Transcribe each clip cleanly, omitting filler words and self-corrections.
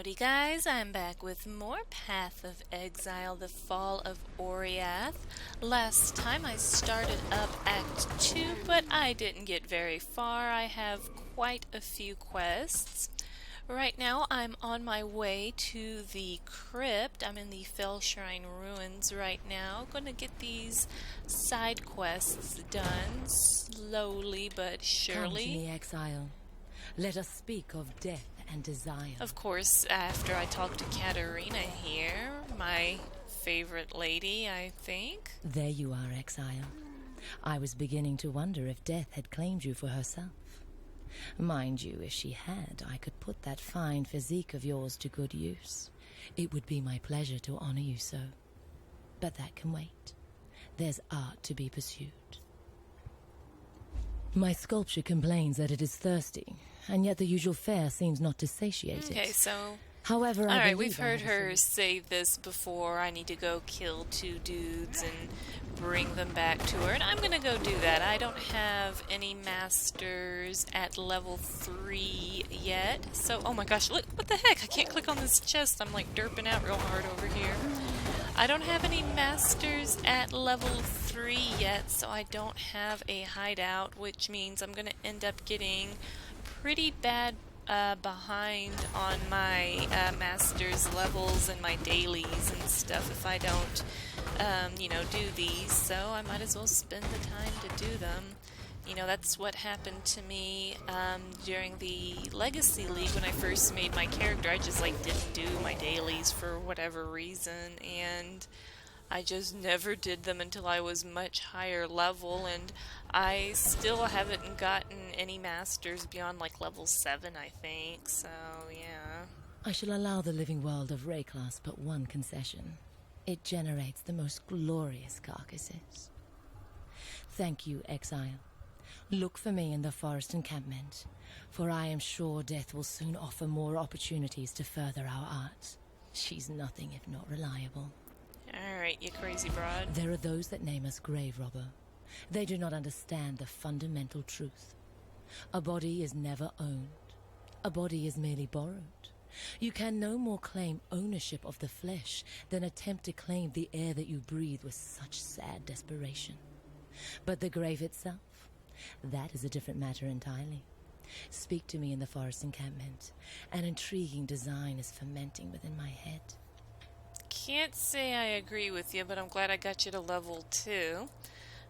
Howdy guys, I'm back with more Path of Exile, the Fall of Oriath. Last time I started up Act 2, but I didn't get very far. I have quite a few quests. Right now I'm on my way to the Crypt. I'm in the Fell Shrine Ruins right now. Gonna get these side quests done, slowly but surely. Come to me, Exile. Let us speak of death and desire. Of course, after I talk to Katarina here, my favorite lady, I think. There you are, Exile. I was beginning to wonder if death had claimed you for herself. Mind you, if she had, I could put that fine physique of yours to good use. It would be my pleasure to honor you so. But that can wait. There's art to be pursued. My sculpture complains that it is thirsty, and yet the usual fare seems not to satiate it. Okay, so... However, Alright, we've heard her say this before. I need to go kill 2 dudes and bring them back to her, and I'm gonna go do that. I don't have any masters at level 3 yet, so... Oh my gosh, look, what the heck? I can't click on this chest. I'm like derping out real hard over here. I don't have any masters at level 3 yet, so I don't have a hideout, which means I'm gonna end up getting pretty bad behind on my master's levels and my dailies and stuff if I don't, do these, so I might as well spend the time to do them. You know, that's what happened to me during the Legacy League when I first made my character. I just, didn't do my dailies for whatever reason, and I just never did them until I was much higher level, and I still haven't gotten any masters beyond, level 7, I think, so, yeah. I shall allow the living world of Ray class but one concession. It generates the most glorious carcasses. Thank you, Exile. Look for me in the forest encampment, for I am sure death will soon offer more opportunities to further our art. She's nothing if not reliable. Alright, you crazy broad. There are those that name us grave robber. They do not understand the fundamental truth. A body is never owned. A body is merely borrowed. You can no more claim ownership of the flesh than attempt to claim the air that you breathe with such sad desperation. But the grave itself, that is a different matter entirely. Speak to me in the forest encampment. An intriguing design is fermenting within my head. Can't say I agree with you, but I'm glad I got you to level 2.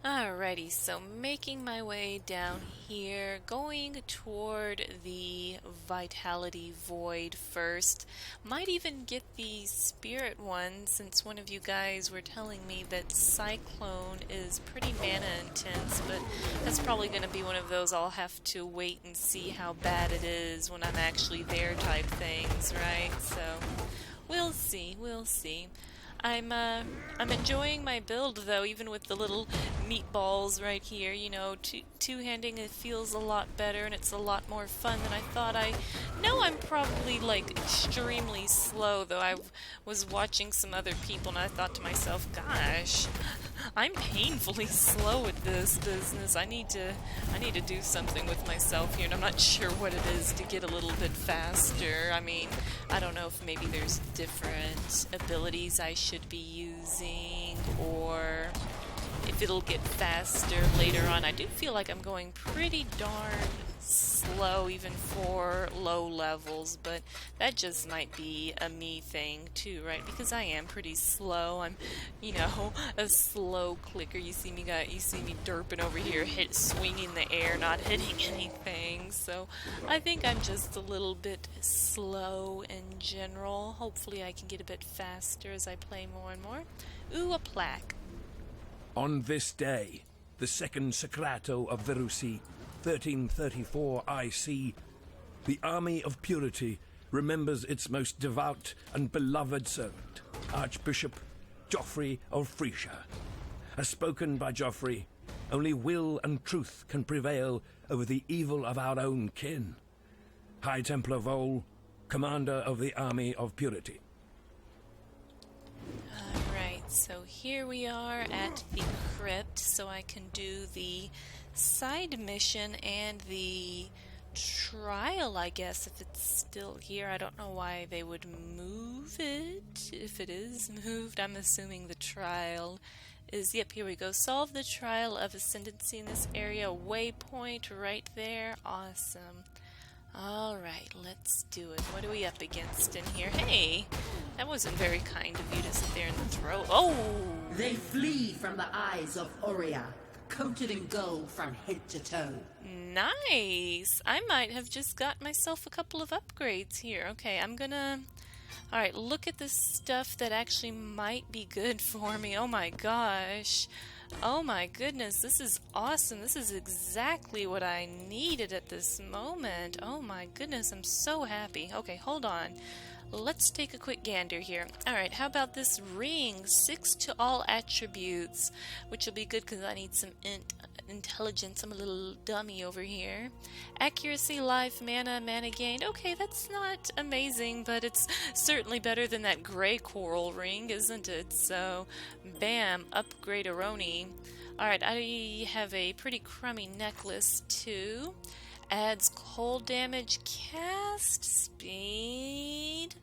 Alrighty, so making my way down here, going toward the Vitality Void first. Might even get the Spirit one, since one of you guys were telling me that Cyclone is pretty mana intense, but that's probably going to be one of those I'll have to wait and see how bad it is when I'm actually there type things, right? So... we'll see, we'll see. I'm enjoying my build, though, even with the little meatballs right here. You know, two-handing it feels a lot better, and it's a lot more fun than I thought. I know I'm probably, extremely slow, though. I was watching some other people, and I thought to myself, gosh, I'm painfully slow at this business. I need to do something with myself here, and I'm not sure what it is to get a little bit faster. I mean, I don't know if maybe there's different abilities I should be using, or if it'll get faster later on. I do feel like I'm going pretty darn slow even for low levels, but that just might be a me thing too, right? Because I am pretty slow. I'm, a slow clicker. You see me derping over here, swinging the air, not hitting anything. So I think I'm just a little bit slow in general. Hopefully I can get a bit faster as I play more and more. Ooh, a plaque. On this day, the second Sacrato of Virusi, 1334 IC, the Army of Purity remembers its most devout and beloved servant, Archbishop Geoffrey of Frisia. As spoken by Geoffrey, only will and truth can prevail over the evil of our own kin. High Templar Vol, Commander of the Army of Purity. Alright, so here we are at the Crypt, so I can do the side mission and the trial, I guess, if it's still here. I don't know why they would move it. If it is moved, I'm assuming the trial is, yep, here we go. Solve the trial of Ascendancy in this area. Waypoint right there. Awesome. Alright, let's do it. What are we up against in here? Hey! That wasn't very kind of you to sit there and throw. Oh! They flee from the eyes of Oriath, coated in gold from head to toe. Nice! I might have just got myself a couple of upgrades here. Okay, I'm gonna... Alright, look at the stuff that actually might be good for me. Oh my gosh. Oh my goodness, this is awesome. This is exactly what I needed at this moment. Oh my goodness, I'm so happy. Okay, hold on. Let's take a quick gander here. Alright, how about this ring? 6 to all attributes, which will be good because I need some intelligence. I'm a little dummy over here. Accuracy, life, mana gained. Okay, that's not amazing, but it's certainly better than that gray coral ring, isn't it? So, bam, upgrade Aroni. Alright, I have a pretty crummy necklace too. Adds cold damage, cast speed.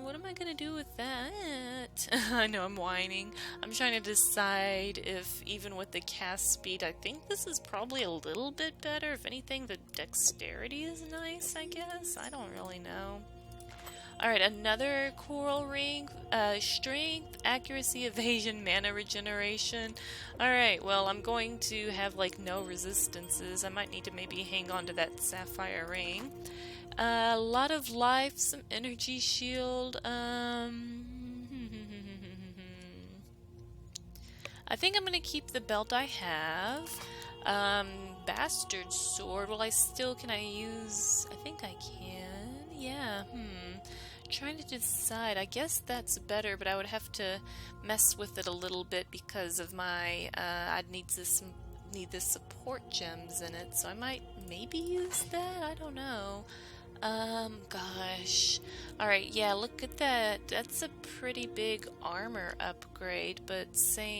What am I gonna do with that? I know I'm whining. I'm trying to decide if even with the cast speed, I think this is probably a little bit better. If anything, the dexterity is nice, I guess. I don't really know. Alright, another coral ring. Strength, accuracy, evasion, mana regeneration. Alright, well, I'm going to have, like, no resistances. I might need to maybe hang on to that sapphire ring. A lot of life, some energy shield. I think I'm going to keep the belt I have. Bastard sword. Well, can I use... I think I can. Yeah, Trying to decide. I guess that's better, but I would have to mess with it a little bit because of my... I'd need the support gems in it, so I might maybe use that? I don't know. Gosh. Alright, yeah, look at that. That's a pretty big armor upgrade, but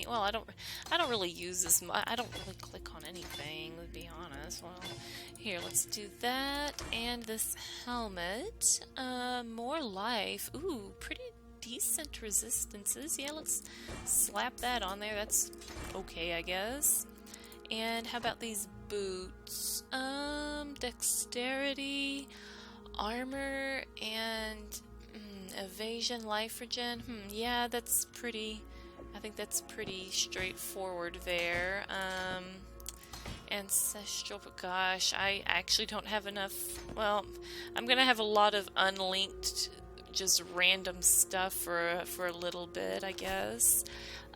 well, I don't really use this much. I don't really click on anything, to be honest. Well, here, let's do that. And this helmet. More life. Ooh, pretty decent resistances. Yeah, let's slap that on there. That's okay, I guess. And how about these boots? Dexterity, armor, and evasion, life regen. Yeah, that's pretty... I think that's pretty straightforward there. Ancestral, but gosh, I actually don't have enough... Well, I'm gonna have a lot of unlinked, just random stuff for a little bit, I guess.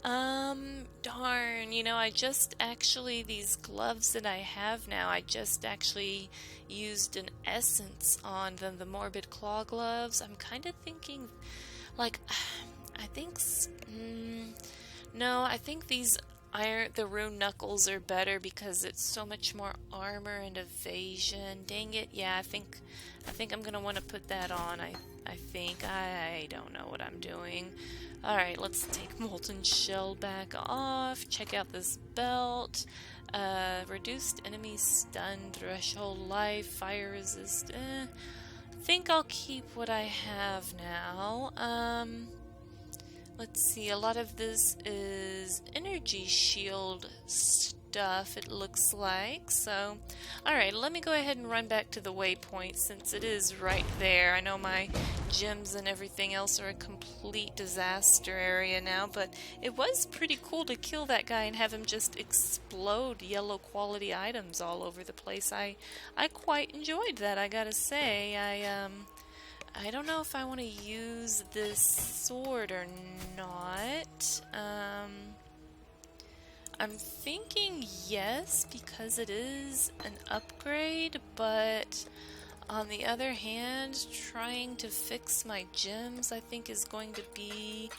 Darn, I just actually, these gloves that I have now, I just actually used an essence on them, the Morbid Claw gloves. I'm kind of thinking, like, I think, no, I think these the rune knuckles are better because it's so much more armor and evasion. Dang it, yeah, I think I'm gonna want to put that on. I don't know what I'm doing. Alright, let's take Molten Shell back off. Check out this belt. Reduced enemy stun, threshold life, fire resist. Think I'll keep what I have now. Let's see, a lot of this is energy shield stuff, it looks like. So, alright, let me go ahead and run back to the waypoint since it is right there. I know my gems and everything else are a complete disaster area now, but it was pretty cool to kill that guy and have him just explode yellow quality items all over the place. I quite enjoyed that, I gotta say. I don't know if I want to use this sword or not. I'm thinking yes, because it is an upgrade, but on the other hand, trying to fix my gems I think is going to be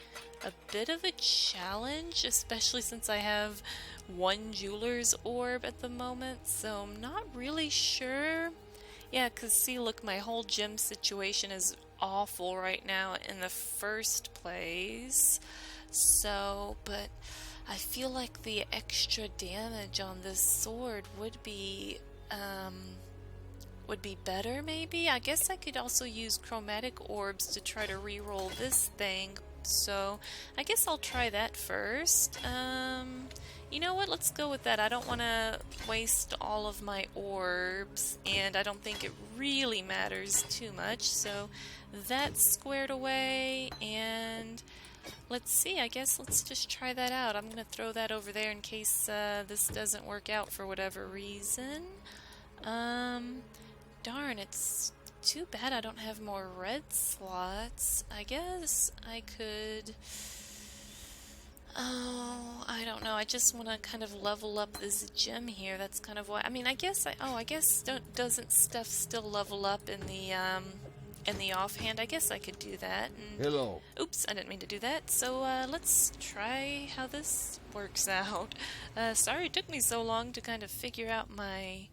a bit of a challenge, especially since I have one jeweler's orb at the moment, so I'm not really sure. Yeah, because see, look, my whole gem situation is awful right now in the first place. So, but I feel like the extra damage on this sword would be would be better, maybe. I guess I could also use chromatic orbs to try to re-roll this thing. So I guess I'll try that first. You know what? Let's go with that. I don't want to waste all of my orbs, and I don't think it really matters too much. So that's squared away, and let's see. I guess let's just try that out. I'm going to throw that over there in case this doesn't work out for whatever reason. Darn, it's too bad I don't have more red slots. I guess I could... Oh, I don't know. I just want to kind of level up this gem here. That's kind of why. I mean, I guess doesn't stuff still level up in the offhand? I guess I could do that. And, Hello. oops, I didn't mean to do that. So let's try how this works out. Sorry it took me so long to kind of figure out my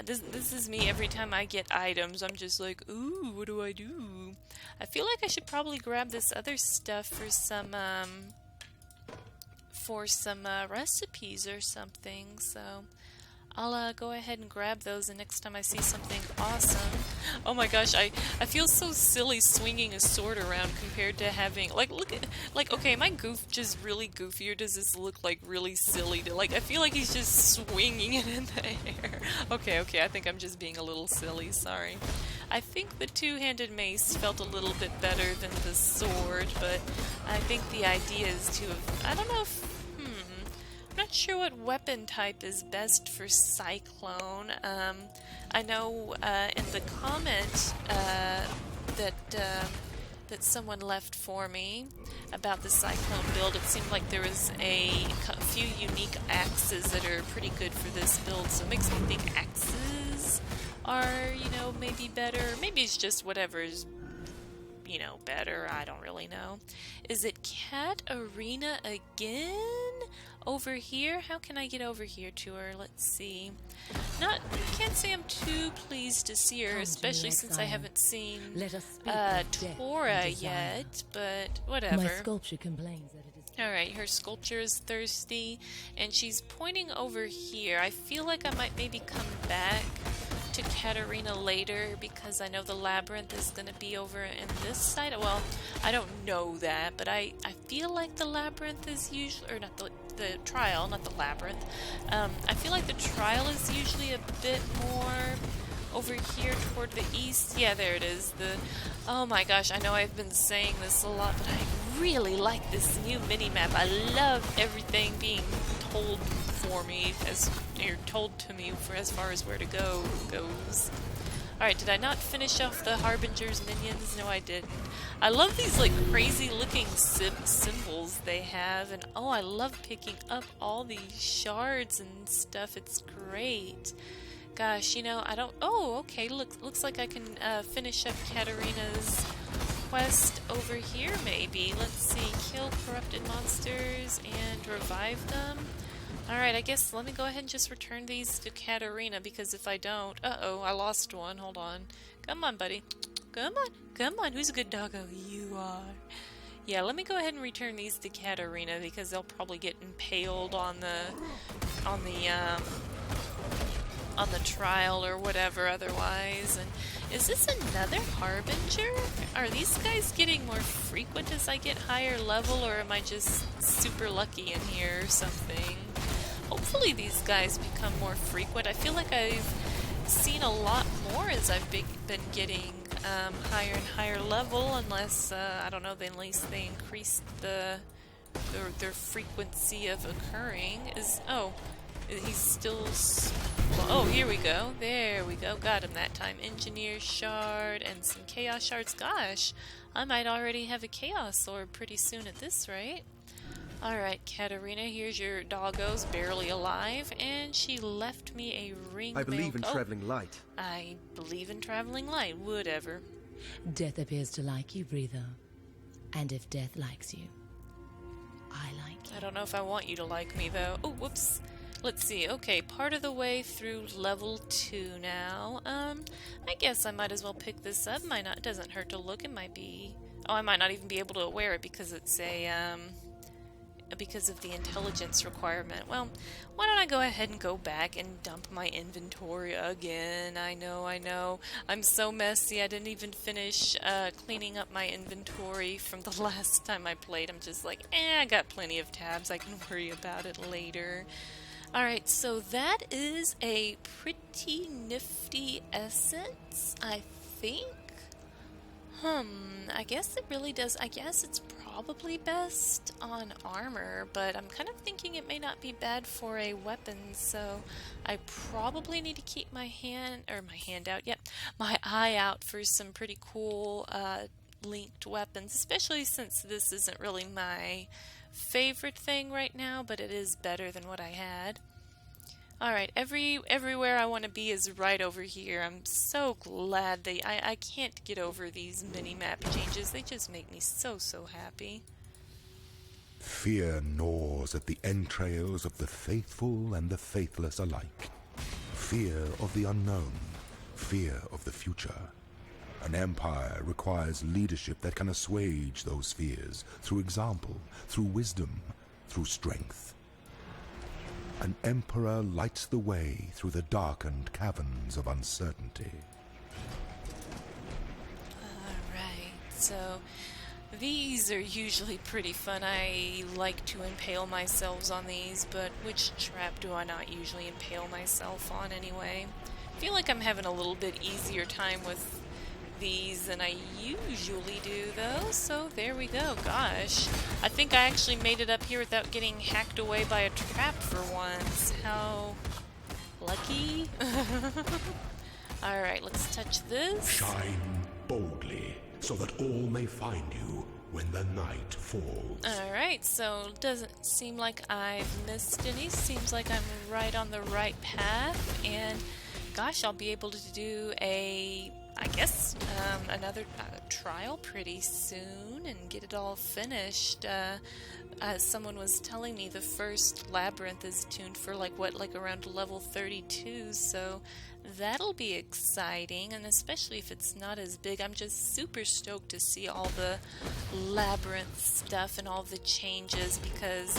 this is me every time I get items. I'm just like, ooh, what do I do? I feel like I should probably grab this other stuff for some recipes or something, so I'll go ahead and grab those, and next time I see something awesome... Oh my gosh, I feel so silly swinging a sword around compared to having... Look at... okay, am I just really goofy, or does this look, really silly? I feel like he's just swinging it in the air. Okay, I think I'm just being a little silly, sorry. I think the two-handed mace felt a little bit better than the sword, but I think the idea is to have... I don't know if... I'm not sure what weapon type is best for Cyclone. I know in the comment that someone left for me about the Cyclone build, it seemed like there was a few unique axes that are pretty good for this build, so it makes me think axes are, maybe better. Maybe it's just whatever's, better. I don't really know. Is it Cat Arena again? Over here? How can I get over here to her? Let's see. Can't say I'm too pleased to see her, especially since I haven't seen Tora yet, but whatever. My sculpture complains that it is... Alright, her sculpture is thirsty, and she's pointing over here. I feel like I might maybe come back to Katarina later, because I know the labyrinth is going to be over in this side. Well, I don't know that, but I feel like the labyrinth is usually... Or not the trial, not the labyrinth. I feel like the trial is usually a bit more over here toward the east. Yeah, there it is. Oh my gosh, I know I've been saying this a lot, but I really like this new mini-map. I love everything being told for me, told to me for as far as where to go goes. Alright, did I not finish off the Harbinger's minions? No, I didn't. I love these, crazy looking symbols they have, and oh, I love picking up all these shards and stuff. It's great. Gosh, I don't... Oh, okay, looks like I can finish up Katarina's quest over here, maybe. Let's see, kill corrupted monsters and revive them. Alright, I guess let me go ahead and just return these to Katarina, because if I don't... Uh-oh, I lost one. Hold on. Come on, buddy. Come on. Who's a good doggo? You are. Yeah, let me go ahead and return these to Katarina, because they'll probably get impaled on the trial or whatever otherwise. And is this another Harbinger? Are these guys getting more frequent as I get higher level, or am I just super lucky in here or something? Hopefully these guys become more frequent. I feel like I've seen a lot more as I've been getting higher and higher level, unless, I don't know, unless they increased their frequency of occurring. He's still... Oh, here we go. There we go. Got him that time. Engineer shard and some chaos shards. Gosh, I might already have a chaos orb pretty soon at this rate. Alright, Katarina, here's your doggos, barely alive, and she left me a ring. I believe in traveling light. I believe in traveling light, whatever. Death appears to like you, Breather. And if death likes you, I like you. I don't know if I want you to like me, though. Oh, whoops. Let's see. Okay, part of the way through level 2 now. I guess I might as well pick this up. It doesn't hurt to look. It might be... Oh, I might not even be able to wear it because it's a... because of the intelligence requirement. Well, why don't I go ahead and go back and dump my inventory again? I know. I'm so messy. I didn't even finish cleaning up my inventory from the last time I played. I'm just like, I got plenty of tabs. I can worry about it later. Alright, so that is a pretty nifty essence, I think. I guess it really does. I guess it's probably best on armor, but I'm kind of thinking it may not be bad for a weapon, so I probably need to keep my eye out for some pretty cool linked weapons, especially since this isn't really my favorite thing right now, but it is better than what I had. Alright, everywhere I want to be is right over here. I'm so glad I can't get over these mini-map changes. They just make me so happy. Fear gnaws at the entrails of the faithful and the faithless alike. Fear of the unknown. Fear of the future. An empire requires leadership that can assuage those fears through example, through wisdom, through strength. An emperor lights the way through the darkened caverns of uncertainty. Alright, so these are usually pretty fun. I like to impale myself on these, but which trap do I not usually impale myself on anyway? I feel like I'm having a little bit easier time with these than I usually do, though, so there we go. Gosh, I think I actually made it up here without getting hacked away by a trap for once. How lucky. Alright, let's touch this. Shine boldly, so that all may find you when the night falls. Alright, so doesn't seem like I've missed any. Seems like I'm right on the right path, and gosh, I'll be able to do another trial pretty soon and get it all finished. As someone was telling me, the first labyrinth is tuned for around level 32, so that'll be exciting, and especially if it's not as big. I'm just super stoked to see all the labyrinth stuff and all the changes, because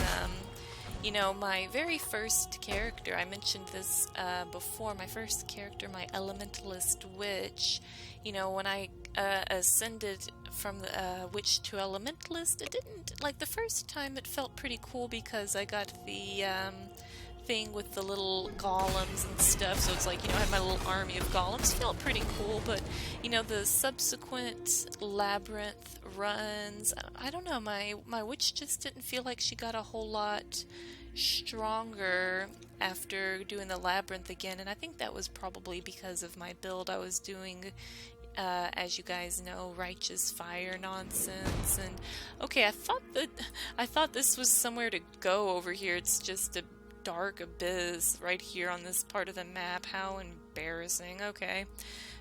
you know, my very first character, I mentioned this before, my first character, my Elementalist Witch, you know, when I ascended from the Witch to Elementalist, it didn't, the first time it felt pretty cool because I got the thing with the little golems and stuff, so it's like, you know, I had my little army of golems, felt pretty cool, but, you know, the subsequent labyrinth runs, I don't know, my witch just didn't feel like she got a whole lot stronger after doing the labyrinth again, and I think that was probably because of my build. I was doing, as you guys know, righteous fire nonsense, and okay, I thought this was somewhere to go over here. It's just a dark abyss right here on this part of the map. How embarrassing. Okay.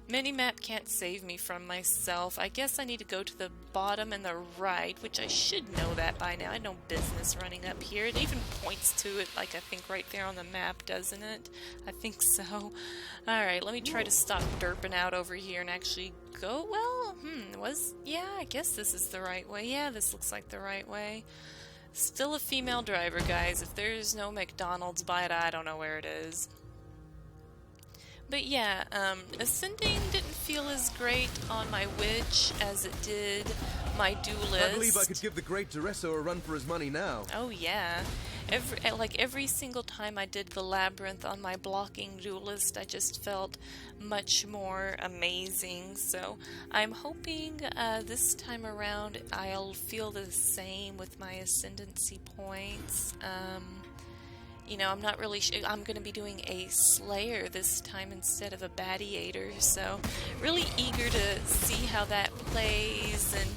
Minimap can't save me from myself. I guess I need to go to the bottom and the right, which I should know that by now. I had no business running up here. It even points to it, I think right there on the map, doesn't it? I think so. Alright, let me try to stop derping out over here and actually go. Well, yeah, I guess this is the right way. Yeah, this looks like the right way. Still a female driver, guys. If there's no McDonald's by it, I don't know where it is. But yeah, ascending didn't feel as great on my witch as it did my duelist. I believe I could give the great Duresso a run for his money now. Oh yeah. Every single time I did the labyrinth on my blocking duelist, I just felt much more amazing. So I'm hoping this time around I'll feel the same with my Ascendancy points. You know, I'm not really sure. I'm going to be doing a Slayer this time instead of a Gladiator, so really eager to see how that plays and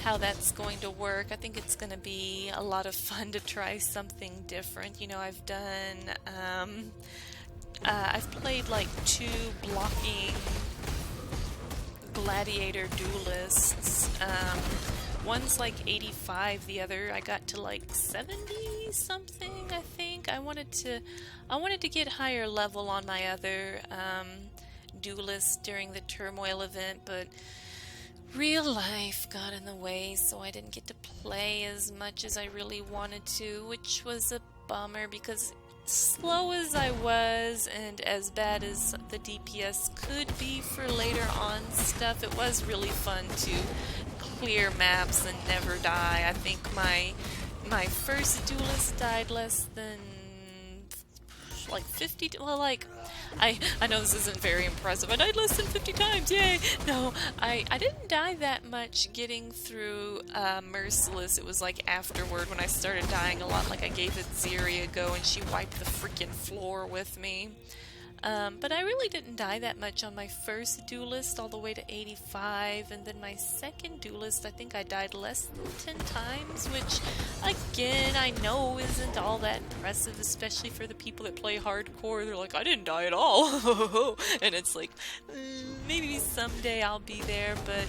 how that's going to work. I think it's going to be a lot of fun to try something different. You know, I've done, I've played 2 blocking Gladiator duelists. One's 85, the other I got to 70 something, I think. I wanted to get higher level on my other duelist during the Turmoil event, but real life got in the way, so I didn't get to play as much as I really wanted to, which was a bummer because slow as I was and as bad as the DPS could be for later on stuff, it was really fun to clear maps and never die. I think my first Duelist died less than like 50, well, like, I know this isn't very impressive. I died less than 50 times, yay! No, I didn't die that much getting through Merciless. It was like afterward when I started dying a lot, like I gave it Zeri a go and she wiped the freaking floor with me. But I really didn't die that much on my first Duelist, all the way to 85, and then my second Duelist, I think I died less than 10 times, which, again, I know isn't all that impressive, especially for the people that play hardcore. They're like, I didn't die at all, and it's like, maybe someday I'll be there, but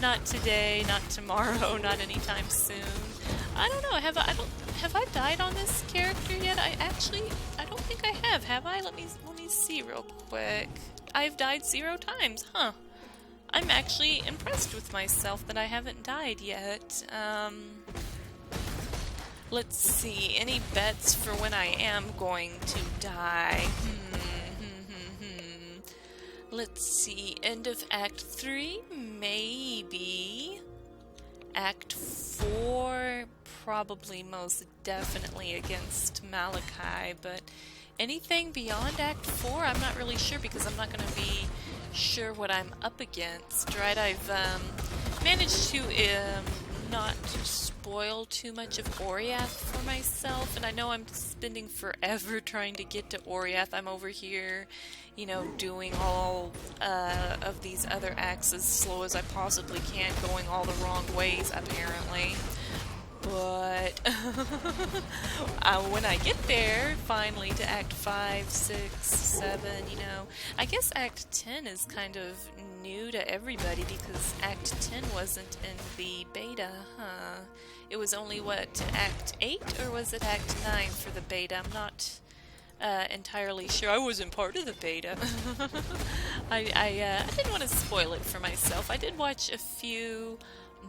not today, not tomorrow, not anytime soon. I don't know, have I died on this character yet? I don't think I have I? Let me see real quick. I've died 0 times, huh? I'm actually impressed with myself that I haven't died yet. Let's see, any bets for when I am going to die? Let's see, end of Act 3, maybe. Act 4, probably most definitely against Malachi, but anything beyond Act 4, I'm not really sure because I'm not going to be sure what I'm up against, right? I've managed to not spoil too much of Oriath for myself, and I know I'm spending forever trying to get to Oriath. I'm over here, you know, doing all of these other acts as slow as I possibly can, going all the wrong ways, apparently. But when I get there, finally, to Act 5, 6, 7, you know, I guess Act 10 is kind of new to everybody because Act 10 wasn't in the beta, huh? It was only, what, Act 8, or was it Act 9 for the beta? I'm not entirely sure. I wasn't part of the beta. I didn't want to spoil it for myself. I did watch a few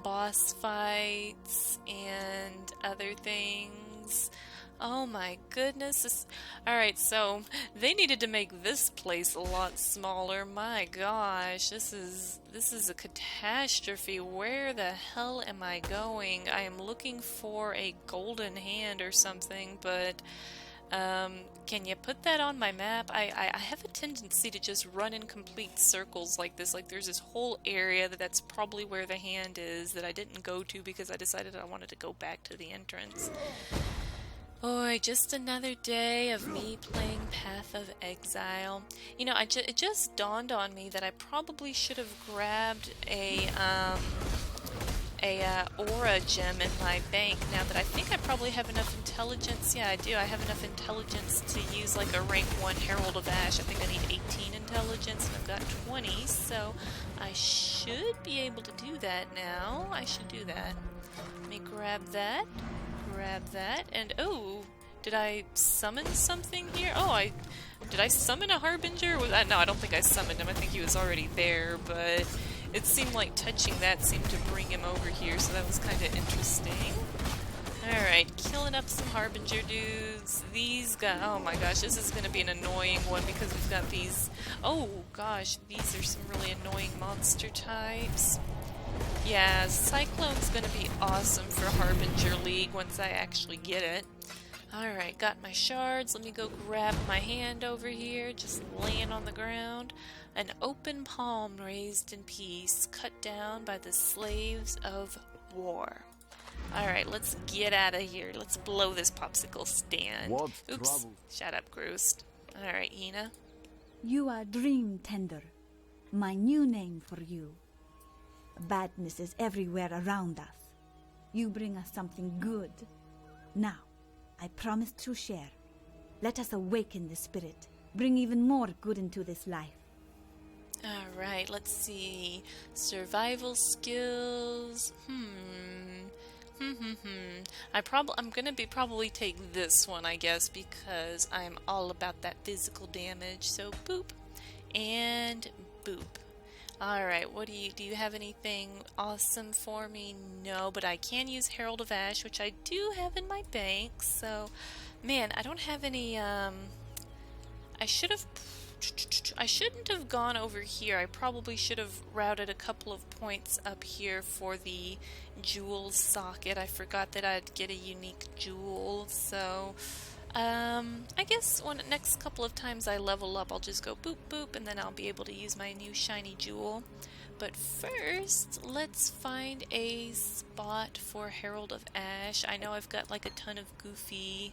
boss fights and other things. Oh my goodness. Alright, so they needed to make this place a lot smaller. My gosh, this is a catastrophe. Where the hell am I going? I am looking for a golden hand or something, but can you put that on my map? I have a tendency to just run in complete circles like this. Like there's this whole area that's probably where the hand is that I didn't go to because I decided I wanted to go back to the entrance. Boy, just another day of me playing Path of Exile. You know, it just dawned on me that I probably should have grabbed a aura gem in my bank now that I think I probably have enough intelligence. Yeah, I do. I have enough intelligence to use like a rank 1 Herald of Ash. I think I need 18 intelligence and I've got 20, so I should be able to do that now. I should do that. Let me grab that, and oh, did I summon something here? Oh, did I summon a Harbinger? No, I don't think I summoned him. I think he was already there, but it seemed like touching that seemed to bring him over here, so that was kind of interesting. Alright, killing up some Harbinger dudes. These guys, oh my gosh, this is going to be an annoying one because we've got these, oh gosh, these are some really annoying monster types. Yeah, Cyclone's going to be awesome for Harbinger League once I actually get it. Alright, got my shards. Let me go grab my hand over here, just laying on the ground. An open palm raised in peace, cut down by the slaves of war. Alright, let's get out of here. Let's blow this popsicle stand. What Oops. trouble? Shut up, Groost. Alright, Ina. You are Dream Tender, my new name for you. Badness is everywhere around us. You bring us something good. Now, I promise to share. Let us awaken the spirit, bring even more good into this life. Alright, let's see. Survival skills. I'm gonna probably take this one, I guess, because I'm all about that physical damage. So boop and boop. Alright, what do you have anything awesome for me? No, but I can use Herald of Ash, which I do have in my bank, so... Man, I don't have any, I shouldn't have gone over here. I probably should have routed a couple of points up here for the jewel socket. I forgot that I'd get a unique jewel, so... I guess next couple of times I level up, I'll just go boop boop, and then I'll be able to use my new shiny jewel. But first, let's find a spot for Herald of Ash. I know I've got like a ton of goofy,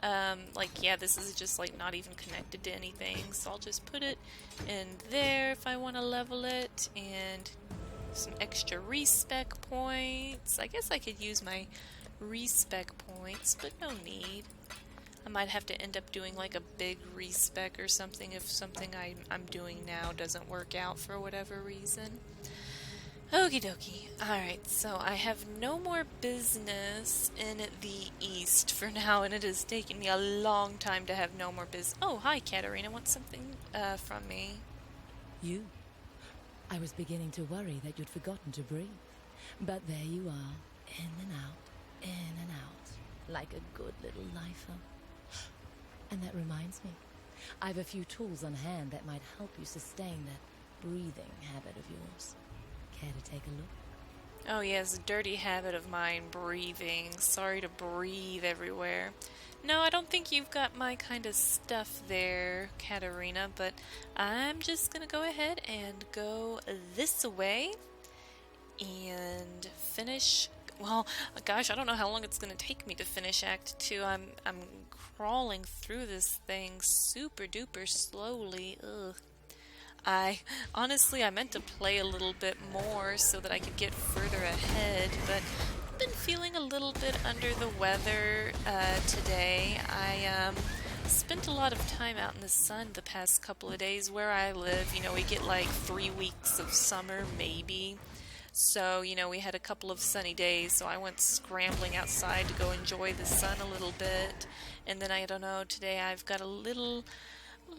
yeah, this is just like not even connected to anything, so I'll just put it in there if I want to level it, and some extra respec points. I guess I could use my respec points, but no need. I might have to end up doing like a big respec or something if something I'm doing now doesn't work out for whatever reason. Okie dokie. Alright, so I have no more business in the east for now, and it has taken me a long time to have no more business. Oh, hi, Katarina. Want something from me? You? I was beginning to worry that you'd forgotten to breathe. But there you are, in and out, like a good little lifer. And that reminds me, I've a few tools on hand that might help you sustain that breathing habit of yours. Care to take a look? Oh yes, dirty habit of mine, breathing. Sorry to breathe everywhere. No, I don't think you've got my kind of stuff there, Katarina, but I'm just gonna go ahead and go this way and finish. Well, gosh, I don't know how long it's going to take me to finish Act 2. I'm crawling through this thing super duper slowly. Ugh. Honestly, I meant to play a little bit more so that I could get further ahead, but I've been feeling a little bit under the weather today. I spent a lot of time out in the sun the past couple of days where I live. You know, we get like 3 weeks of summer, maybe. So, you know, we had a couple of sunny days, so I went scrambling outside to go enjoy the sun a little bit. And then, I don't know, today I've got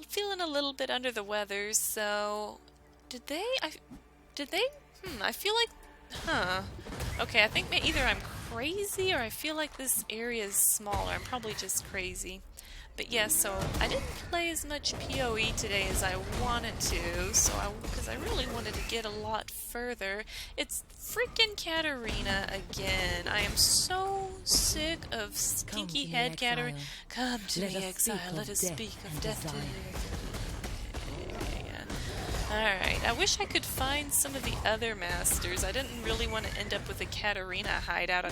feeling a little bit under the weather, so... I feel like... Okay, I think either I'm crazy or I feel like this area is smaller. I'm probably just crazy. But yeah, so I didn't play as much PoE today as I wanted to, because I really wanted to get a lot further. It's freaking Katarina again. I am so sick of stinky head Katarina. Come to me, exile. Let us speak of death to you. Alright, I wish I could find some of the other masters. I didn't really want to end up with a Katarina hideout.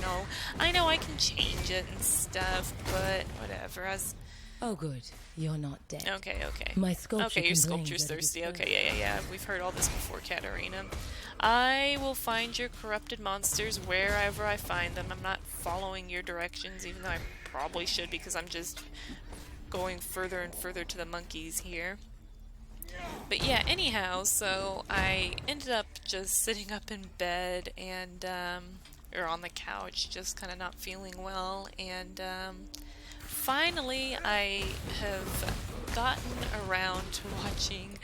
I know I can change it and stuff, but whatever. Oh, good. You're not dead. Okay. My sculpture. Okay, your sculpture's thirsty. Okay, yeah. We've heard all this before, Katarina. I will find your corrupted monsters wherever I find them. I'm not following your directions, even though I probably should, because I'm just going further and further to the monkeys here. But yeah, anyhow, so I ended up just sitting up in bed and, or on the couch, just kind of not feeling well, and, finally, I have gotten around to watching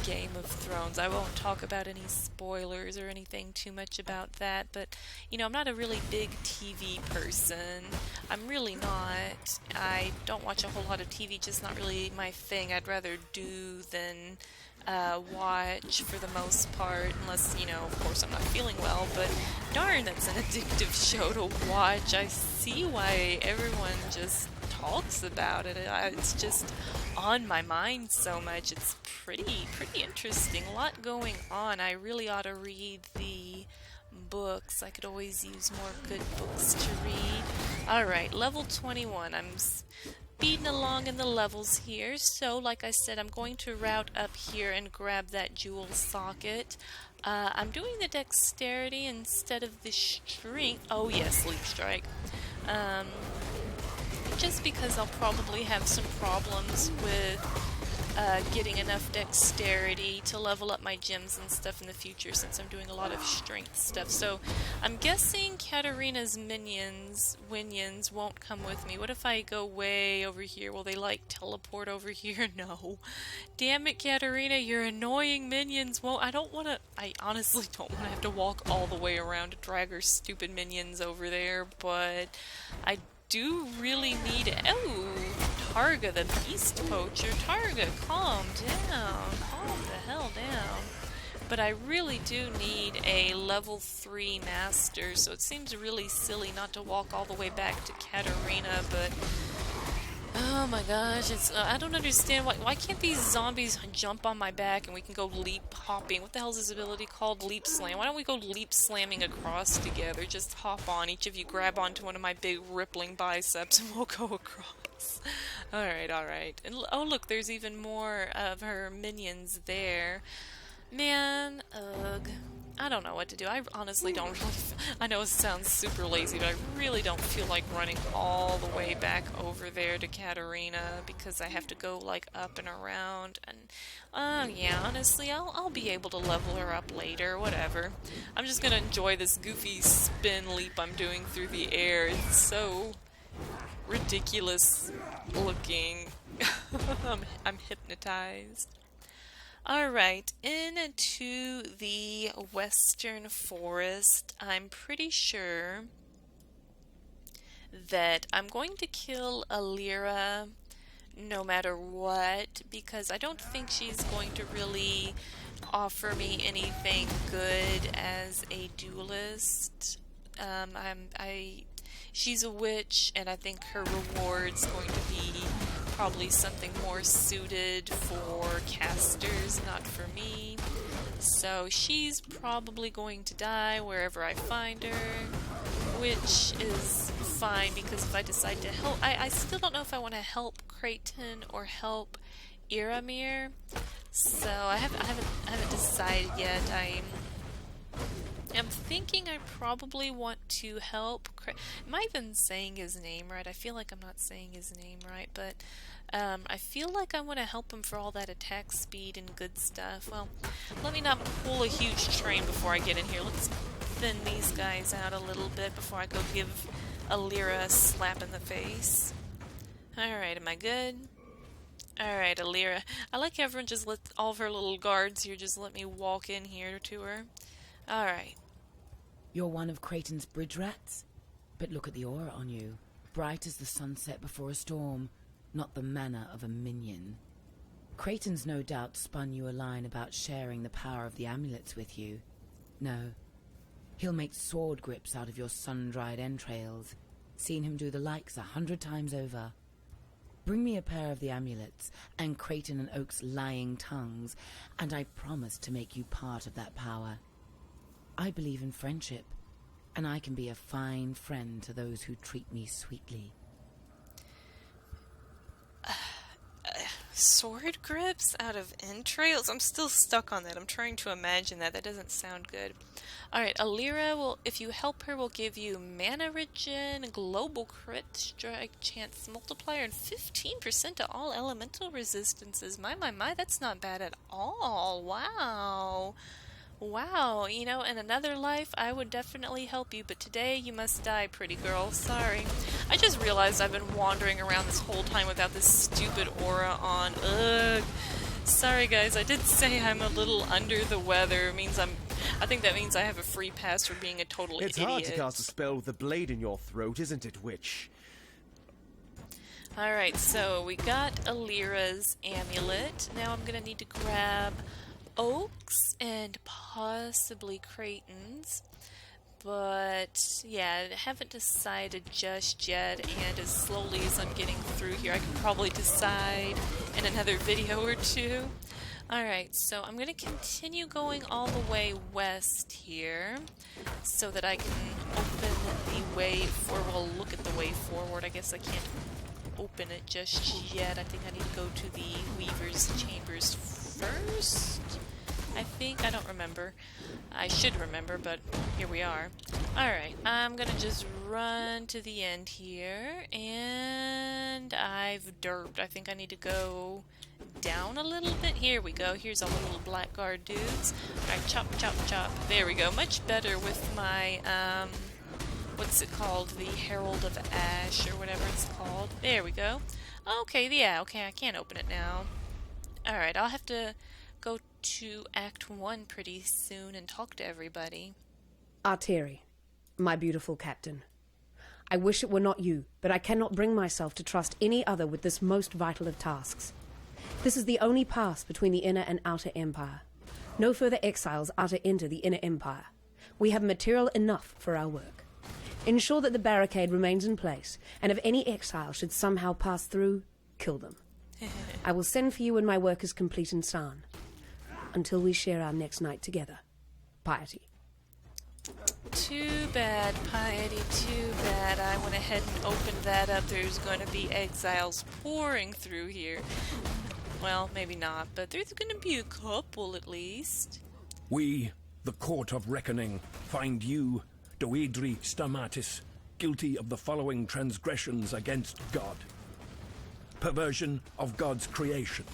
Game of Thrones. I won't talk about any spoilers or anything too much about that, but, you know, I'm not a really big TV person. I'm really not. I don't watch a whole lot of TV, just not really my thing. I'd rather do than watch for the most part, unless, you know, of course I'm not feeling well, but darn, that's an addictive show to watch. I see why everyone just talks about it. It's just on my mind so much. It's pretty interesting. A lot going on. I really ought to read the books. I could always use more good books to read. Alright, level 21. I'm speeding along in the levels here. So, like I said, I'm going to route up here and grab that jewel socket. I'm doing the dexterity instead of the strength. Oh yes, sleep strike. Just because I'll probably have some problems with getting enough dexterity to level up my gems and stuff in the future, since I'm doing a lot of strength stuff. So I'm guessing Katarina's minions won't come with me. What if I go way over here? Will they like teleport over here? No. Damn it, Katarina, your annoying minions won't. I honestly don't want to have to walk all the way around to drag her stupid minions over there, but I do really need it. Oh, Targa, the beast poacher. Targa, calm down. Calm the hell down. But I really do need a level 3 master, so it seems really silly not to walk all the way back to Katarina, but oh my gosh, I don't understand why can't these zombies jump on my back and we can go leap hopping? What the hell is this ability called? Leap slam. Why don't we go leap slamming across together? Just hop on, each of you grab onto one of my big rippling biceps and we'll go across. Alright, alright. And oh look, there's even more of her minions there. Man, ugh. I don't know what to do. I honestly don't really... I know it sounds super lazy, but I really don't feel like running all the way back over there to Katarina because I have to go, like, up and around. And, yeah, honestly, I'll be able to level her up later, whatever. I'm just gonna enjoy this goofy spin leap I'm doing through the air. It's so ridiculous looking. I'm hypnotized. Alright, into the western forest. I'm pretty sure that I'm going to kill Alira no matter what, because I don't think she's going to really offer me anything good as a duelist. She's a witch, and I think her reward's going to be probably something more suited for casters, not for me. So she's probably going to die wherever I find her, which is fine, because if I decide to help... I still don't know if I want to help Creighton or help Iramir, so I haven't decided yet. I'm thinking I probably want to help. Am I even saying his name right? I feel like I'm not saying his name right, but I feel like I want to help him for all that attack speed and good stuff. Well, let me not pull a huge train before I get in here. Let's thin these guys out a little bit before I go give Alira a slap in the face. Alright, am I good? Alright, Alira. I like how everyone just let all of her little guards here just let me walk in here to her. Alright. You're one of Creighton's bridge rats? But look at the aura on you. Bright as the sunset before a storm, not the manner of a minion. Creighton's no doubt spun you a line about sharing the power of the amulets with you. No. He'll make sword grips out of your sun-dried entrails. Seen him do the likes 100 times over. Bring me a pair of the amulets, and Creighton and Oak's lying tongues, and I promise to make you part of that power. I believe in friendship, and I can be a fine friend to those who treat me sweetly. Sword grips out of entrails? I'm still stuck on that. I'm trying to imagine that. That doesn't sound good. Alright, Alira will, if you help her, will give you mana regen, global crit, strike chance multiplier, and 15% to all elemental resistances. My, that's not bad at all. Wow. Wow, you know, in another life, I would definitely help you, but today you must die, pretty girl. Sorry. I just realized I've been wandering around this whole time without this stupid aura on. Ugh. Sorry, guys, I did say I'm a little under the weather. I think that means I have a free pass for being a total idiot. It's hard to cast a spell with a blade in your throat, isn't it, witch? Alright, so we got Alira's amulet. Now I'm gonna need to grab Oak's and possibly Creighton's, but yeah, I haven't decided just yet, and as slowly as I'm getting through here, I can probably decide in another video or two. Alright, so I'm going to continue going all the way west here, so that I can open the way forward. Well, look at the way forward. I guess I can't open it just yet. I think I need to go to the Weaver's Chambers first. I think. I don't remember. I should remember, but here we are. Alright, I'm gonna just run to the end here, and I've derped. I think I need to go down a little bit. Here we go. Here's all the little blackguard dudes. Alright, chop, chop, chop. There we go. Much better with my, what's it called? The Herald of Ash, or whatever it's called. There we go. Okay, yeah, okay, I can't open it now. Alright, I'll have to go to Act 1 pretty soon and talk to everybody. Arteri, my beautiful captain. I wish it were not you, but I cannot bring myself to trust any other with this most vital of tasks. This is the only pass between the inner and outer empire. No further exiles are to enter the inner empire. We have material enough for our work. Ensure that the barricade remains in place, and if any exile should somehow pass through, kill them. I will send for you when my work is complete in San. Until we share our next night together. Piety. Too bad, Piety, too bad. I went ahead and opened that up. There's going to be exiles pouring through here. Well, maybe not, but there's going to be a couple at least. We, the Court of Reckoning, find you, Doedri Stamatis, guilty of the following transgressions against God. Perversion of God's creation.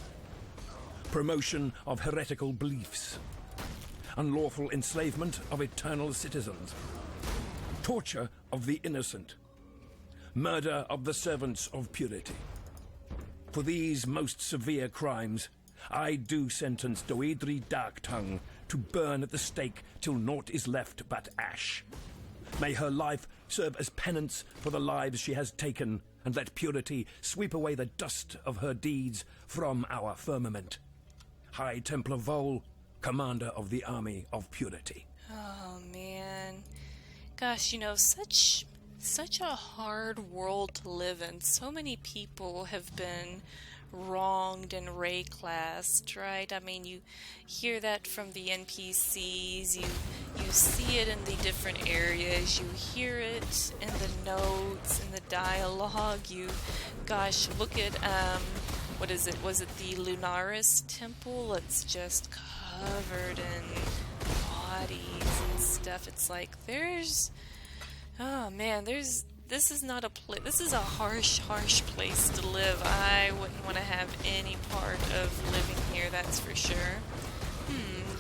Promotion of heretical beliefs. Unlawful enslavement of eternal citizens. Torture of the innocent. Murder of the servants of purity. For these most severe crimes, I do sentence Doedri Darktongue to burn at the stake till naught is left but ash. May her life serve as penance for the lives she has taken, and let purity sweep away the dust of her deeds from our firmament. High Templar Vol, Commander of the Army of Purity. Oh, man. Gosh, you know, such a hard world to live in. So many people have been wronged and Ray-classed, right? I mean, you hear that from the NPCs, you see it in the different areas, you hear it in the notes, in the dialogue, gosh, look at, what is it? Was it the Lunaris Temple? It's just covered in bodies and stuff. It's like, oh man, this is not a place, this is a harsh place to live. I wouldn't want to have any part of living here, that's for sure.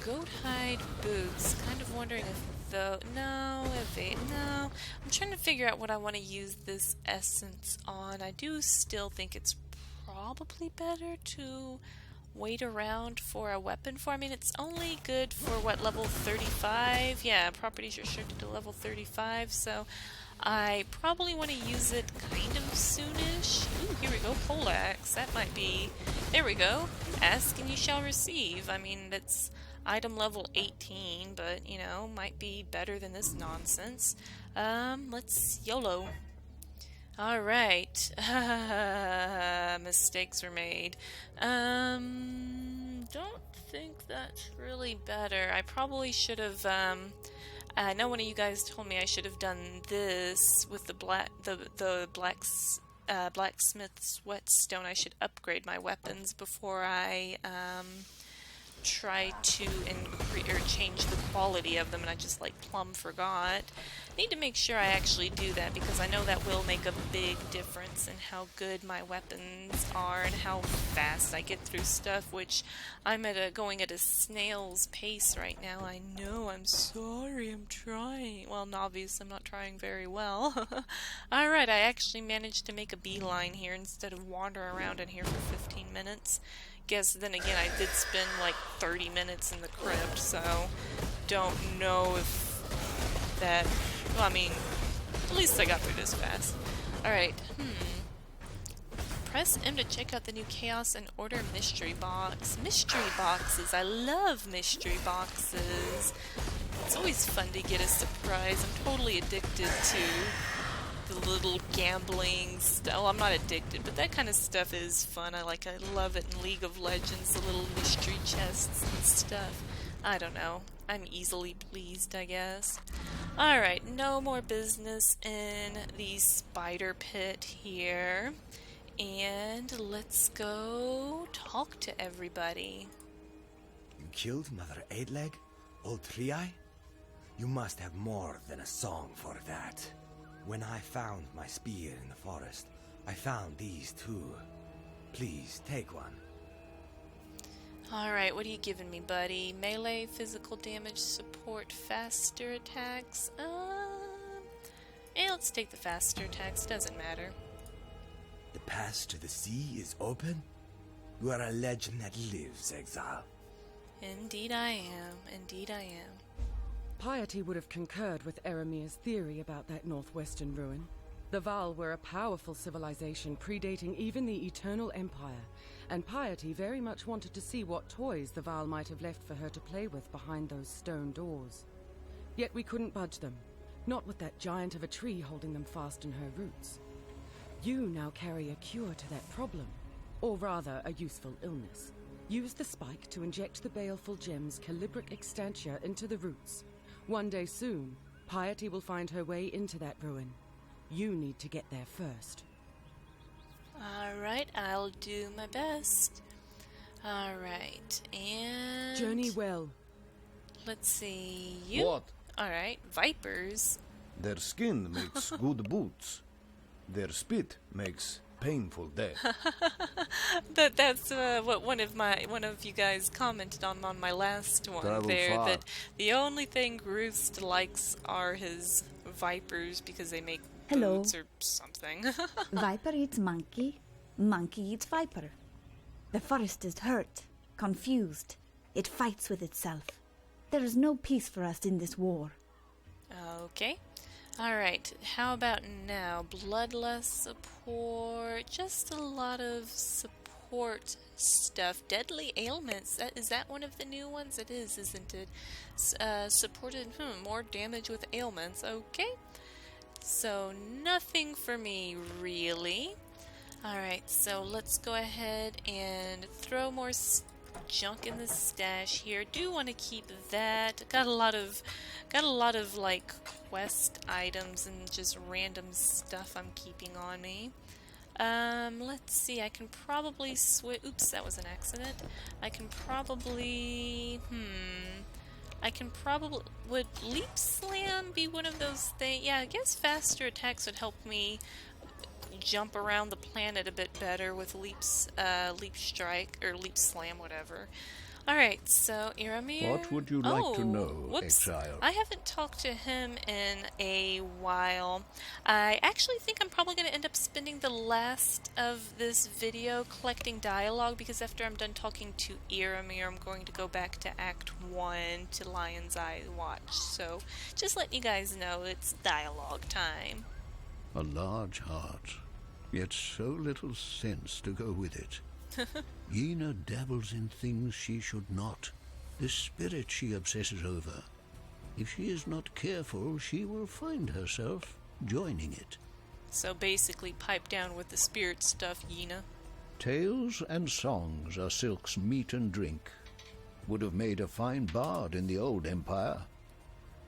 Goat hide boots. Kind of wondering if no. I'm trying to figure out what I want to use this essence on. I do still think it's probably better to wait around for a weapon for. I mean, it's only good for, what, level 35? Yeah, properties restricted to level 35, so I probably want to use it kind of soonish. Ooh, here we go, poleaxe. That might be... There we go. Ask and you shall receive. I mean, that's item level 18, but, you know, might be better than this nonsense. Let's YOLO. Alright. Mistakes were made. Don't think that's really better. I probably should have, I know one of you guys told me I should have done this with the blacksmith's whetstone. I should upgrade my weapons before I, try to change the quality of them, and I just like plumb forgot. Need to make sure I actually do that, because I know that will make a big difference in how good my weapons are and how fast I get through stuff, which I'm going at a snail's pace right now. I know, I'm sorry, I'm trying. Well, obviously I'm not trying very well. Alright, I actually managed to make a beeline here instead of wander around in here for 15 minutes. Guess then again I did spend like 30 minutes in the crypt, so don't know if that, well, I mean, at least I got through this fast. Alright, Press M to check out the new Chaos and Order mystery box. Mystery boxes, I love mystery boxes. It's always fun to get a surprise. I'm totally addicted to the little gambling stuff. Well, I'm not addicted, but that kind of stuff is fun. I love it in League of Legends, the little mystery chests and stuff. I don't know. I'm easily pleased, I guess. Alright, no more business in the spider pit here. And let's go talk to everybody. You killed Mother Eightleg? Old Three-Eye? You must have more than a song for that. When I found my spear in the forest, I found these too. Please, take one. Alright, what are you giving me, buddy? Melee, physical damage, support, faster attacks? Let's take the faster attacks, doesn't matter. The pass to the sea is open? You are a legend that lives, Exile. Indeed I am. Indeed I am. Piety would have concurred with Eramir's theory about that northwestern ruin. The Val were a powerful civilization predating even the Eternal Empire, and Piety very much wanted to see what toys the Val might have left for her to play with behind those stone doors. Yet we couldn't budge them, not with that giant of a tree holding them fast in her roots. You now carry a cure to that problem, or rather a useful illness. Use the spike to inject the baleful gem's calibric extantia into the roots. One day soon, Piety will find her way into that ruin. You need to get there first. Alright, I'll do my best. Alright, and... Journey well. Let's see, you? What? Alright, vipers. Their skin makes good boots. Their spit makes painful death. That's what one of you guys commented on my last one. Travel there far. that the only thing Roost likes are his vipers because they make Hello. boots or something. Viper eats monkey, monkey eats viper. The forest is hurt, confused. It fights with itself. There is no peace for us in this war. Okay. Alright, how about now? Bloodlust support, just a lot of support stuff. Deadly ailments, is that one of the new ones? It is, isn't it? Supported, more damage with ailments, okay. So, nothing for me, really. Alright, so let's go ahead and throw more junk in the stash here. Do want to keep that. Got a lot of like quest items and just random stuff I'm keeping on me. Let's see. I can probably switch. Oops, that was an accident. I can probably. Would Leap Slam be one of those things? Yeah, I guess faster attacks would help me jump around the planet a bit better with Leap Strike, or Leap Slam, whatever. Alright, so Iramir... What would you like to know, whoops. Exile? I haven't talked to him in a while. I actually think I'm probably going to end up spending the last of this video collecting dialogue, because after I'm done talking to Iramir, I'm going to go back to Act 1 to Lion's Eye Watch. So, just letting you guys know it's dialogue time. A large heart, yet so little sense to go with it. Yena dabbles in things she should not. The spirit she obsesses over. If she is not careful, she will find herself joining it. So basically, pipe down with the spirit stuff, Yena. Tales and songs are Silk's meat and drink. Would have made a fine bard in the old empire.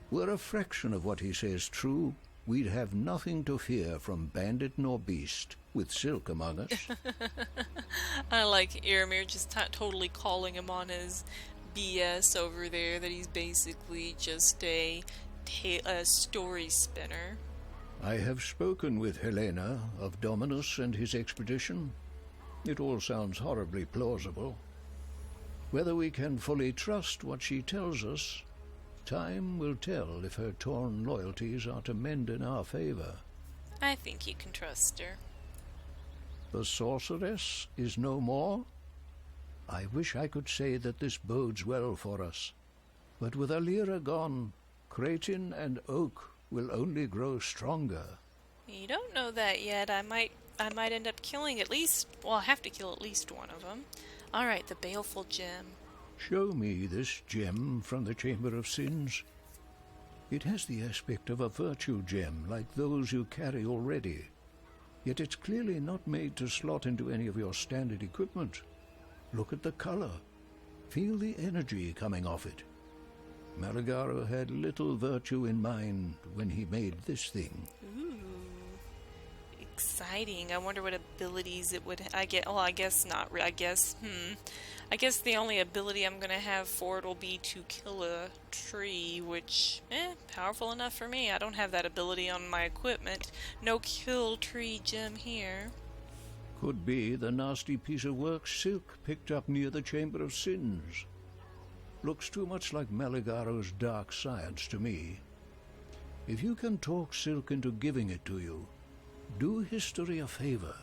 Were a fraction of what he says true, we'd have nothing to fear from bandit nor beast, with Silk among us. I like Iramir just totally calling him on his BS over there, that he's basically just a story spinner. I have spoken with Helena of Dominus and his expedition. It all sounds horribly plausible. Whether we can fully trust what she tells us, time will tell if her torn loyalties are to mend in our favor. I think you can trust her. The sorceress is no more? I wish I could say that this bodes well for us. But with Alira gone, Kratin and Oak will only grow stronger. You don't know that yet. I might end up killing at least... Well, I have to kill at least one of them. Alright, the Baleful Gem. Show me this gem from the Chamber of Sins. It has the aspect of a virtue gem, like those you carry already. Yet it's clearly not made to slot into any of your standard equipment. Look at the color. Feel the energy coming off it. Malagaro had little virtue in mind when he made this thing. Ooh. Exciting. I wonder what abilities it would... I guess not. I guess the only ability I'm going to have for it will be to kill a tree, which, powerful enough for me. I don't have that ability on my equipment. No kill tree gem here. Could be the nasty piece of work Silk picked up near the Chamber of Sins. Looks too much like Maligaro's dark science to me. If you can talk Silk into giving it to you, do history a favor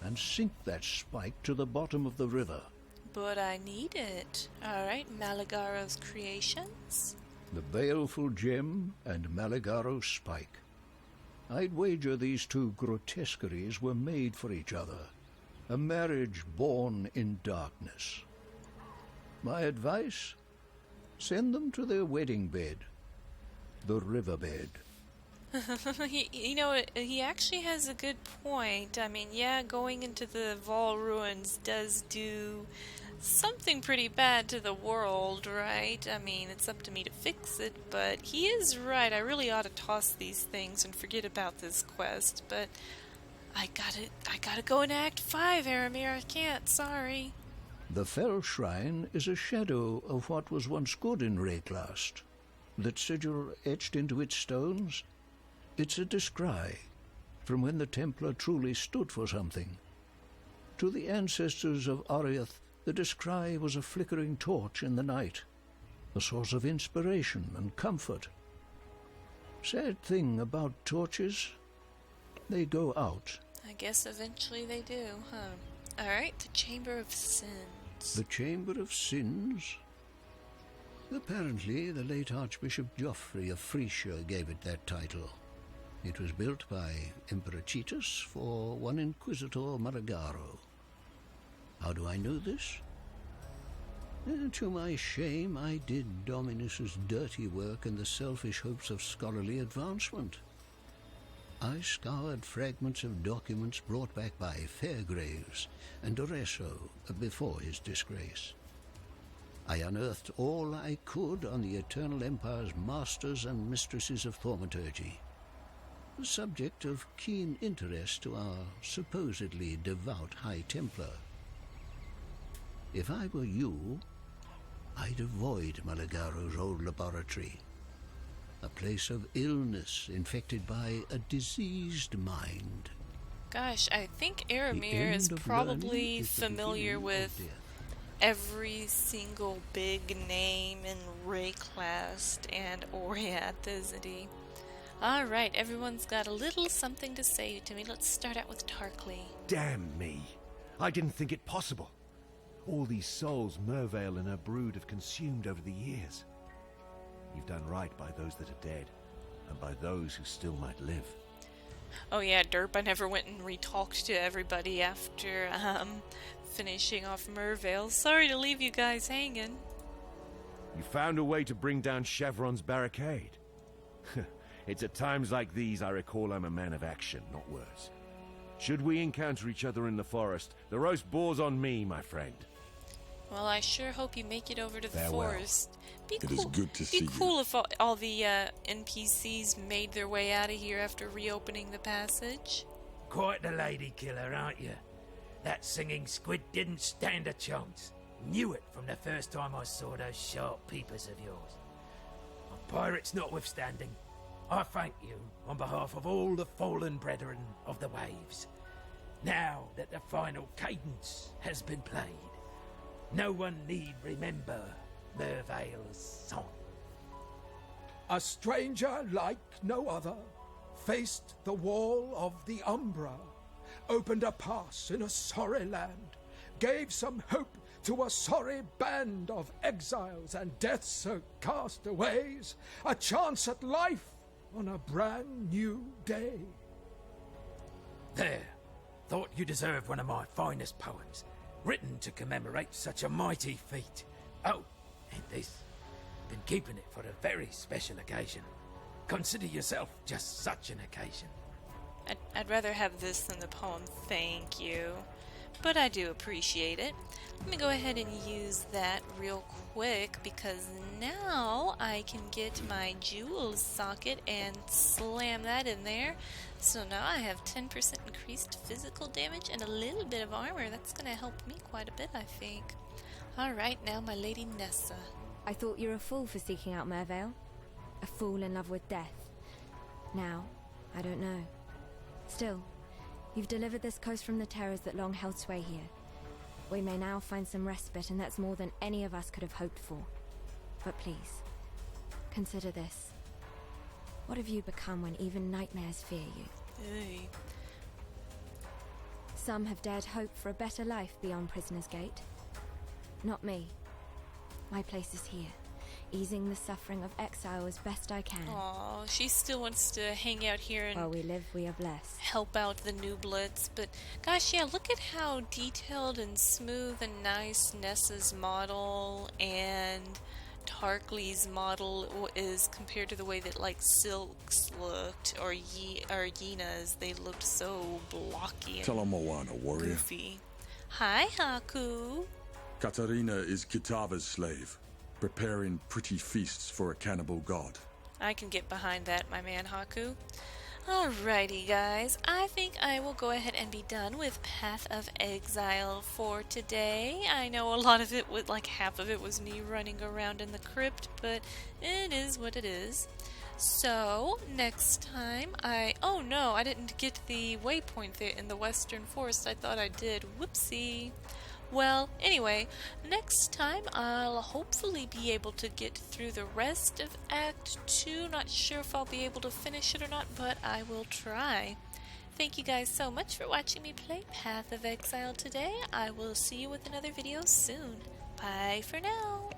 and sink that spike to the bottom of the river. But I need it. Alright, Maligaro's creations. The baleful gem and Maligaro's spike. I'd wager these two grotesqueries were made for each other. A marriage born in darkness. My advice? Send them to their wedding bed. The riverbed. You know, he actually has a good point. I mean, yeah, going into the Val ruins does do something pretty bad to the world, right? I mean, it's up to me to fix it, but he is right. I really ought to toss these things and forget about this quest, but I gotta go into Act 5, Aramir. I can't, sorry. The Fell Shrine is a shadow of what was once good in Wraeclast. That sigil etched into its stones, it's a descry from when the Templar truly stood for something. To the ancestors of Oriath, the descry was a flickering torch in the night, a source of inspiration and comfort. Sad thing about torches, they go out. I guess eventually they do, huh? Alright, the Chamber of Sins. The Chamber of Sins? Apparently, the late Archbishop Geoffrey of Frisia gave it that title. It was built by Emperor Cheetus for one Inquisitor Maragaro. How do I know this? To my shame, I did Dominus's dirty work in the selfish hopes of scholarly advancement. I scoured fragments of documents brought back by Fairgraves and Oreso before his disgrace. I unearthed all I could on the Eternal Empire's masters and mistresses of thaumaturgy, the subject of keen interest to our supposedly devout High Templar. If I were you, I'd avoid Maligaro's old laboratory, a place of illness infected by a diseased mind. Gosh, I think Aramir is probably familiar with every single big name in Wraeclast and Oriath, isn't he? Alright, everyone's got a little something to say to me. Let's start out with Tarkley. Damn me. I didn't think it possible. All these souls Mervale and her brood have consumed over the years. You've done right by those that are dead, and by those who still might live. Oh yeah, Derp, I never went and re-talked to everybody after, finishing off Mervale. Sorry to leave you guys hanging. You found a way to bring down Chevron's barricade. It's at times like these I recall I'm a man of action, not words. Should we encounter each other in the forest, the roast boar's on me, my friend. Well, I sure hope you make it over to the forest. It is good to see you. Be cool if all the NPCs made their way out of here after reopening the passage. Quite the lady killer, aren't you? That singing squid didn't stand a chance. Knew it from the first time I saw those sharp peepers of yours. Pirates notwithstanding, I thank you on behalf of all the fallen brethren of the waves. Now that the final cadence has been played, no one need remember Mervale's song. A stranger like no other faced the wall of the Umbra, opened a pass in a sorry land, gave some hope to a sorry band of exiles and death-soaked castaways, a chance at life on a brand new day. There. Thought you deserved one of my finest poems, written to commemorate such a mighty feat. Oh, and this. Been keeping it for a very special occasion. Consider yourself just such an occasion. I'd rather have this than the poem, thank you. But I do appreciate it. Let me go ahead and use that real quick, because now I can get my jewels socket and slam that in there. So now I have 10% increased physical damage and a little bit of armor. That's going to help me quite a bit, I think. Alright, now my Lady Nessa. I thought you were a fool for seeking out Mervale. A fool in love with death. Now, I don't know. Still, You've delivered this coast from the terrors that long held sway here. We may now find some respite, and that's more than any of us could have hoped for. But please, consider this. What have you become when even nightmares fear you? Hey. Some have dared hope for a better life beyond Prisoner's Gate. Not me. My place is here, easing the suffering of exile as best I can. Aw, she still wants to hang out here and while we live, we are blessed. Help out the new bloods. But gosh, yeah, look at how detailed and smooth and nice Nessa's model and Tarkley's model is compared to the way that like Silk's looked, or Yena's. They looked so blocky and Tell him Moana, warrior. goofy. Hi, Haku. Katarina is Kitava's slave, preparing pretty feasts for a cannibal god. I can get behind that, my man Haku. Alrighty, guys. I think I will go ahead and be done with Path of Exile for today. I know a lot of it, like half of it was me running around in the crypt, but it is what it is. So, next time oh no, I didn't get the waypoint there in the Western Forest. I thought I did. Whoopsie. Well, anyway, next time I'll hopefully be able to get through the rest of Act 2. Not sure if I'll be able to finish it or not, but I will try. Thank you guys so much for watching me play Path of Exile today. I will see you with another video soon. Bye for now.